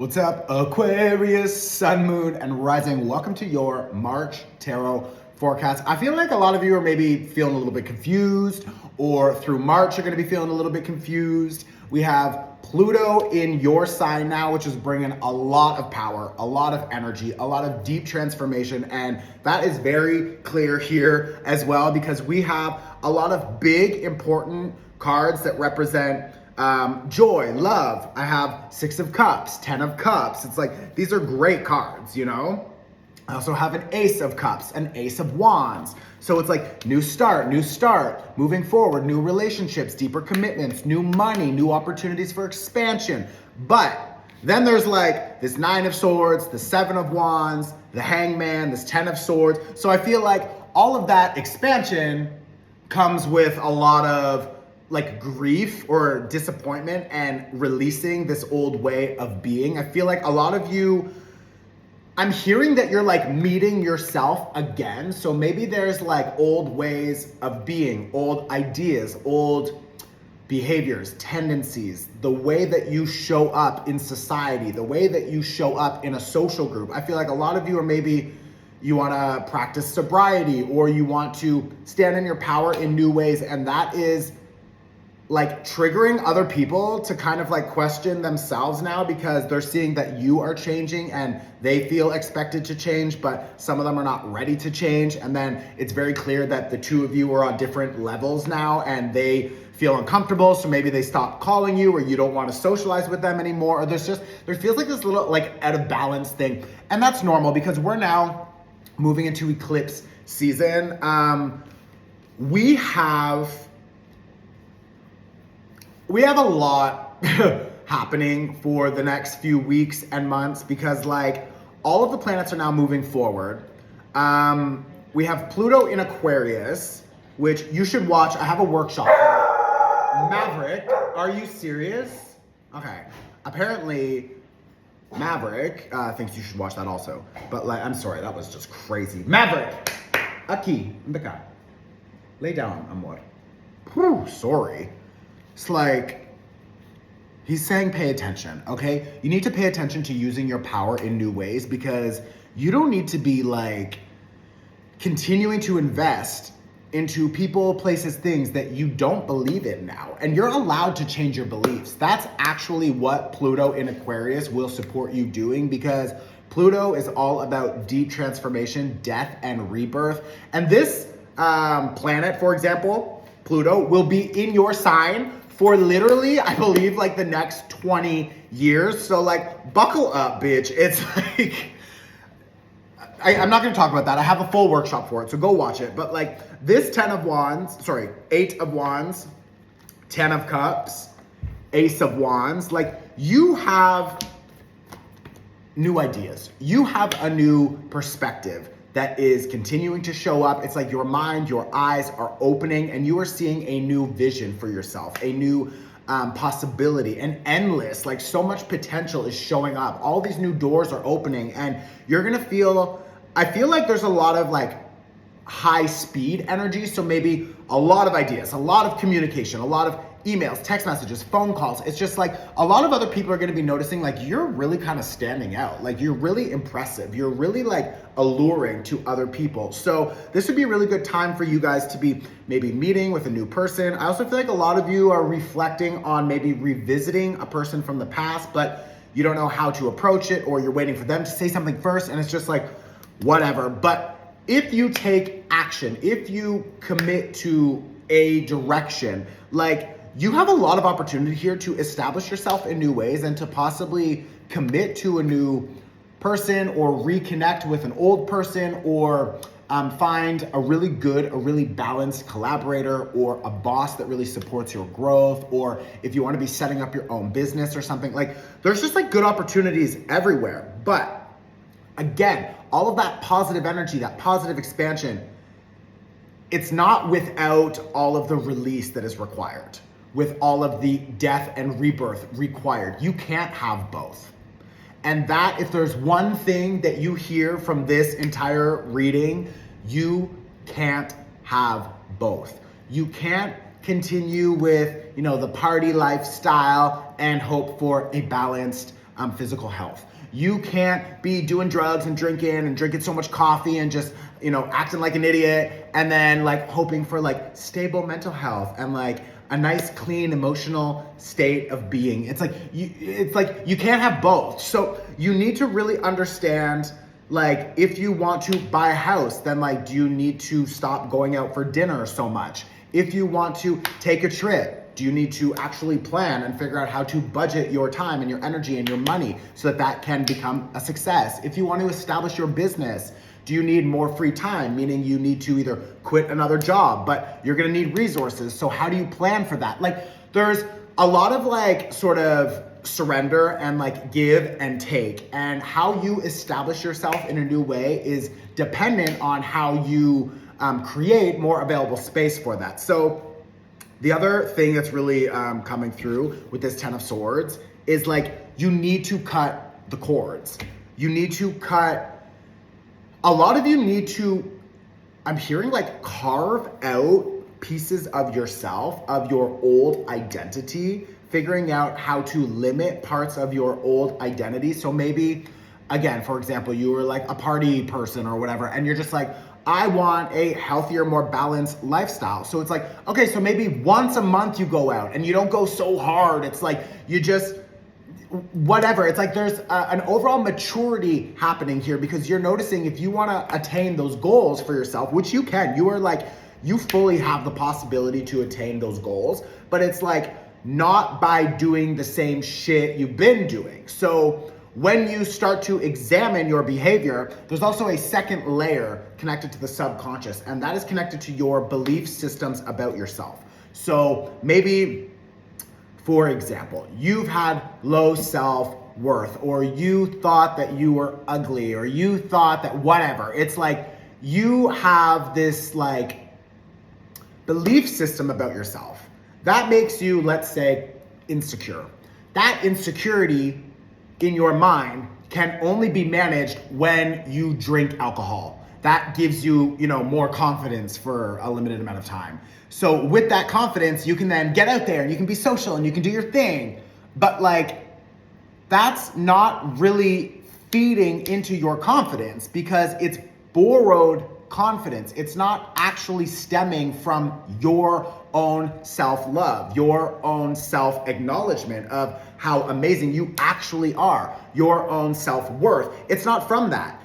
What's up, Aquarius, Sun, Moon, and Rising? Welcome to your March Tarot forecast. I feel like a lot of you are maybe feeling a little bit confused, or through March you're going to be feeling a little bit confused. We have Pluto in your sign now, which is bringing a lot of power, a lot of energy, a lot of deep transformation, and that is very clear here as well because we have a lot of big, important cards that represent joy, love. I have 6 of Cups, 10 of Cups. It's like, these are great cards, you know? I also have an Ace of Cups, an Ace of Wands. So it's like new start, moving forward, new relationships, deeper commitments, new money, new opportunities for expansion. But then there's like this 9 of Swords, the 7 of Wands, the Hangman, this 10 of Swords. So I feel like all of that expansion comes with a lot of like grief or disappointment and releasing this old way of being. I feel like a lot of you, I'm hearing that you're like meeting yourself again. So maybe there's like old ways of being, old ideas, old behaviors, tendencies, the way that you show up in society, the way that you show up in a social group. I feel like a lot of you are maybe you want to practice sobriety, or you want to stand in your power in new ways, and that is like triggering other people to kind of like question themselves now because they're seeing that you are changing and they feel expected to change, but some of them are not ready to change. And then it's very clear that the two of you are on different levels now and they feel uncomfortable. So maybe they stop calling you, or you don't want to socialize with them anymore. Or there feels like this little like out of balance thing. And that's normal because we're now moving into eclipse season. We have a lot happening for the next few weeks and months because like all of the planets are now moving forward. We have Pluto in Aquarius, which you should watch. I have a workshop. Maverick, are you serious? Okay, apparently Maverick thinks you should watch that also. But like, I'm sorry, that was just crazy. Maverick, aquí, ven. Lay down, amor. Whew, sorry. It's like, he's saying pay attention, okay? You need to pay attention to using your power in new ways because you don't need to be like continuing to invest into people, places, things that you don't believe in now. And you're allowed to change your beliefs. That's actually what Pluto in Aquarius will support you doing because Pluto is all about deep transformation, death, and rebirth. And this planet, for example, Pluto, will be in your sign for literally, I believe, like the next 20 years. So like, buckle up, bitch. It's like, I'm not gonna talk about that. I have a full workshop for it, so go watch it. But like this 8 of Wands, 10 of Cups, Ace of Wands, like you have new ideas. You have a new perspective that is continuing to show up. It's like your mind, your eyes are opening and you are seeing a new vision for yourself, a new possibility, and endless, like so much potential is showing up. All these new doors are opening and you're gonna feel, I feel like there's a lot of like high speed energy. So maybe a lot of ideas, a lot of communication, a lot of emails, text messages, phone calls. It's just like a lot of other people are going to be noticing like you're really kind of standing out. Like you're really impressive. You're really like alluring to other people. So this would be a really good time for you guys to be maybe meeting with a new person. I also feel like a lot of you are reflecting on maybe revisiting a person from the past, but you don't know how to approach it, or you're waiting for them to say something first and it's just like whatever. But if you take action, if you commit to a direction, like you have a lot of opportunity here to establish yourself in new ways and to possibly commit to a new person or reconnect with an old person, or find a really good, a really balanced collaborator or a boss that really supports your growth. Or if you want to be setting up your own business or something, like there's just like good opportunities everywhere. But again, all of that positive energy, that positive expansion, it's not without all of the release that is required, with all of the death and rebirth required. You can't have both. And that, if there's one thing that you hear from this entire reading, you can't have both. You can't continue with, the party lifestyle and hope for a balanced physical health. You can't be doing drugs and drinking so much coffee and just, acting like an idiot and then like hoping for like stable mental health and like a nice, clean, emotional state of being. It's like you can't have both. So you need to really understand, like, if you want to buy a house, then like, do you need to stop going out for dinner so much? If you want to take a trip, do you need to actually plan and figure out how to budget your time and your energy and your money so that that can become a success? If you want to establish your business, do you need more free time? Meaning you need to either quit another job, but you're gonna need resources. So how do you plan for that? Like, there's a lot of like sort of surrender and like give and take, and how you establish yourself in a new way is dependent on how you create more available space for that. So the other thing that's really coming through with this Ten of Swords is like, you need to cut the cords. You need to cut, a lot of you need to, I'm hearing like carve out pieces of yourself, of your old identity, figuring out how to limit parts of your old identity. So maybe, again, for example, you were like a party person or whatever, and you're just like, I want a healthier, more balanced lifestyle. So it's like, okay, so maybe once a month you go out and you don't go so hard. It's like, you just, whatever. It's like there's an overall maturity happening here, because you're noticing if you want to attain those goals for yourself, which you can, you fully have the possibility to attain those goals, but it's like not by doing the same shit you've been doing. So when you start to examine your behavior, there's also a second layer connected to the subconscious, and that is connected to your belief systems about yourself. So maybe, for example, you've had low self-worth, or you thought that you were ugly, or you thought that whatever. It's like you have this like belief system about yourself that makes you, let's say, insecure. That insecurity in your mind can only be managed when you drink alcohol. That gives you, more confidence for a limited amount of time. So with that confidence, you can then get out there and you can be social and you can do your thing. But like, that's not really feeding into your confidence, because it's borrowed confidence. It's not actually stemming from your own self-love, your own self-acknowledgement of how amazing you actually are, your own self-worth. It's not from that.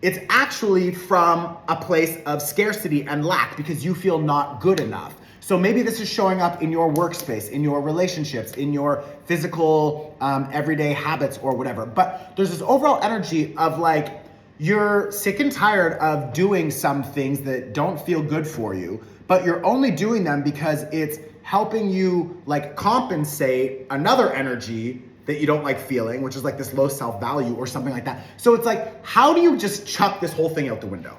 It's actually from a place of scarcity and lack, because you feel not good enough. So maybe this is showing up in your workspace, in your relationships, in your physical everyday habits or whatever. But there's this overall energy of like, you're sick and tired of doing some things that don't feel good for you, but you're only doing them because it's helping you like compensate another energy that you don't like feeling, which is like this low self-value or something like that. So it's like, how do you just chuck this whole thing out the window?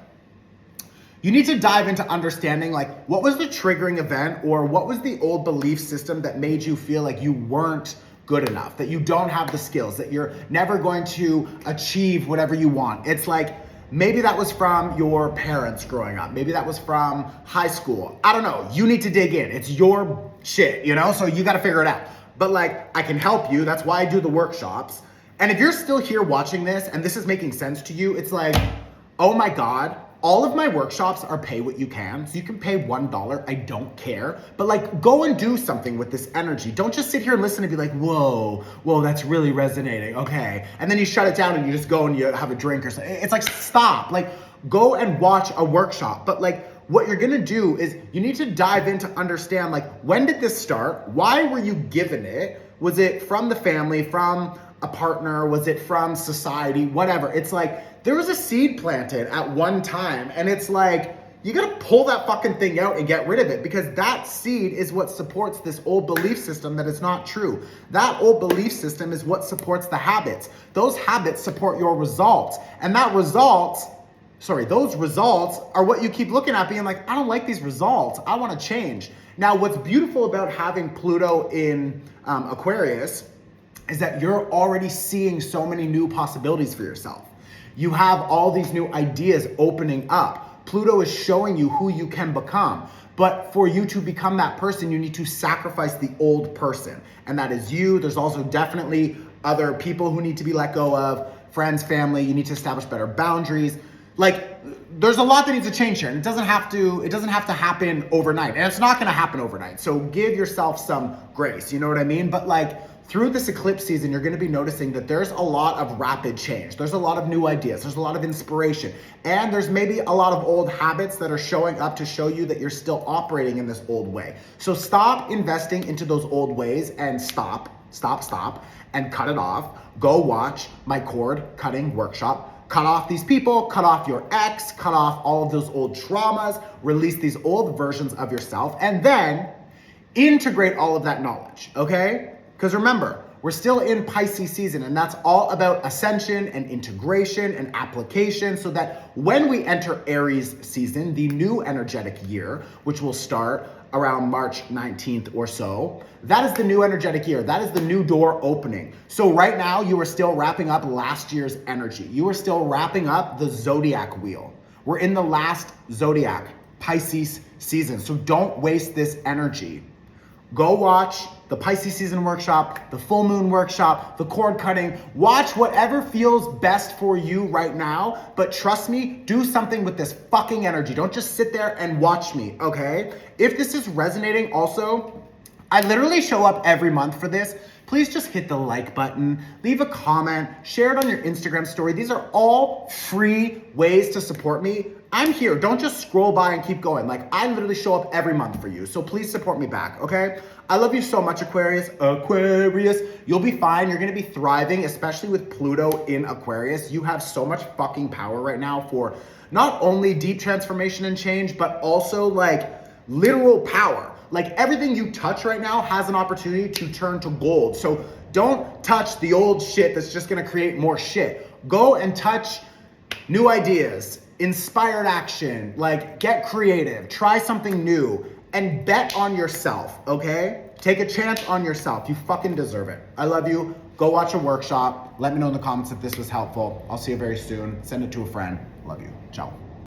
You need to dive into understanding like, what was the triggering event, or what was the old belief system that made you feel like you weren't good enough, that you don't have the skills, that you're never going to achieve whatever you want. It's like, maybe that was from your parents growing up. Maybe that was from high school. I don't know. You need to dig in. It's your shit, so you got to figure it out. But like, I can help you. That's why I do the workshops. And if you're still here watching this and this is making sense to you, it's like, oh my God, all of my workshops are pay what you can. So you can pay $1. I don't care. But like, go and do something with this energy. Don't just sit here and listen and be like, whoa, that's really resonating. Okay. And then you shut it down and you just go and you have a drink or something. It's like, stop. Like, go and watch a workshop. But like, what you're gonna do is you need to dive in to understand, like, when did this start? Why were you given it? Was it from the family, from a partner? Was it from society? Whatever. It's like, there was a seed planted at one time, and it's like, you gotta pull that fucking thing out and get rid of it, because that seed is what supports this old belief system that is not true. That old belief system is what supports the habits. Those habits support your results, and those results are what you keep looking at being like, I don't like these results. I wanna change. Now, what's beautiful about having Pluto in Aquarius is that you're already seeing so many new possibilities for yourself. You have all these new ideas opening up. Pluto is showing you who you can become. But for you to become that person, you need to sacrifice the old person. And that is you. There's also definitely other people who need to be let go of, friends, family. You need to establish better boundaries. Like, there's a lot that needs to change here, and it doesn't have to happen overnight, and it's not going to happen overnight. So give yourself some grace, you know what I mean? But like, through this eclipse season, you're going to be noticing that there's a lot of rapid change. There's a lot of new ideas. There's a lot of inspiration. And there's maybe a lot of old habits that are showing up to show you that you're still operating in this old way. So stop investing into those old ways and stop, and cut it off. Go watch my cord cutting workshop. Cut off these people, cut off your ex, cut off all of those old traumas, release these old versions of yourself, and then integrate all of that knowledge, okay? Because remember, we're still in Pisces season, and that's all about ascension and integration and application, so that when we enter Aries season, the new energetic year, which will start around March 19th or so, that is the new energetic year. That is the new door opening. So right now, you are still wrapping up last year's energy. You are still wrapping up the zodiac wheel. We're in the last zodiac, Pisces season. So don't waste this energy. Go watch the Pisces season workshop, the full moon workshop, the cord cutting. Watch whatever feels best for you right now. But trust me, do something with this fucking energy. Don't just sit there and watch me, okay? If this is resonating also, I literally show up every month for this. Please just hit the like button, leave a comment, share it on your Instagram story. These are all free ways to support me. I'm here. Don't just scroll by and keep going. Like, I literally show up every month for you. So please support me back, okay? I love you so much, Aquarius. Aquarius, you'll be fine. You're going to be thriving, especially with Pluto in Aquarius. You have so much fucking power right now for not only deep transformation and change, but also like literal power. Like, everything you touch right now has an opportunity to turn to gold. So don't touch the old shit that's just going to create more shit. Go and touch new ideas, inspired action, like get creative, try something new, and bet on yourself, okay? Take a chance on yourself. You fucking deserve it. I love you. Go watch a workshop. Let me know in the comments if this was helpful. I'll see you very soon. Send it to a friend. Love you. Ciao.